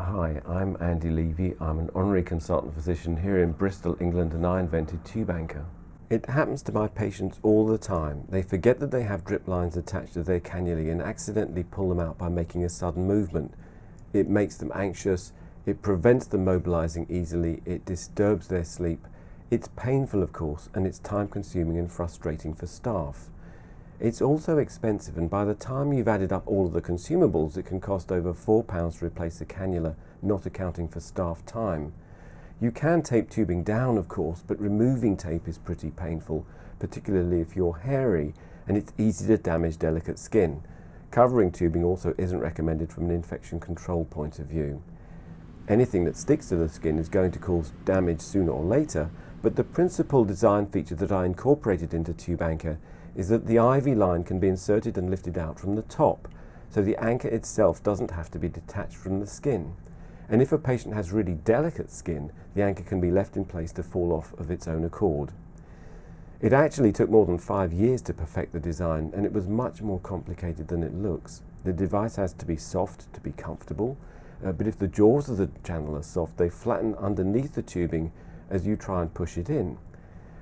Hi, I'm Andy Levy. I'm an honorary consultant physician here in Bristol, England, and I invented Tube Anchor. It happens to my patients all the time. They forget that they have drip lines attached to their cannulae and accidentally pull them out by making a sudden movement. It makes them anxious, it prevents them mobilizing easily, it disturbs their sleep. It's painful, of course, and it's time-consuming and frustrating for staff. It's also expensive, and by the time you've added up all of the consumables, it can cost over £4 to replace the cannula, not accounting for staff time. You can tape tubing down, of course, but removing tape is pretty painful, particularly if you're hairy, and it's easy to damage delicate skin. Covering tubing also isn't recommended from an infection control point of view. Anything that sticks to the skin is going to cause damage sooner or later, but the principal design feature that I incorporated into Tube Anchor is that the IV line can be inserted and lifted out from the top, so the anchor itself doesn't have to be detached from the skin. And if a patient has really delicate skin, the anchor can be left in place to fall off of its own accord. It actually took more than 5 years to perfect the design, and it was much more complicated than it looks. The device has to be soft to be comfortable, but if the jaws of the channel are soft, they flatten underneath the tubing as you try and push it in.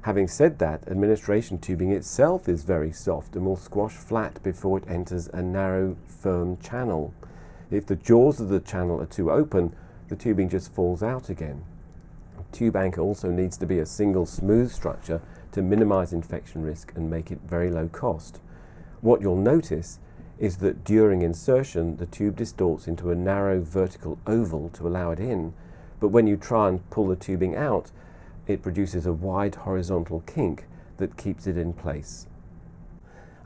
Having said that, administration tubing itself is very soft and will squash flat before it enters a narrow, firm channel. If the jaws of the channel are too open, the tubing just falls out again. Tube Anchor also needs to be a single smooth structure to minimize infection risk and make it very low cost. What you'll notice is that during insertion, the tube distorts into a narrow vertical oval to allow it in, but when you try and pull the tubing out, it produces a wide horizontal kink that keeps it in place.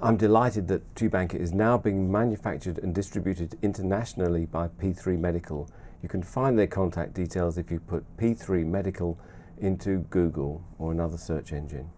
I'm delighted that Tube Anchor is now being manufactured and distributed internationally by P3 Medical. You can find their contact details if you put P3 Medical into Google or another search engine.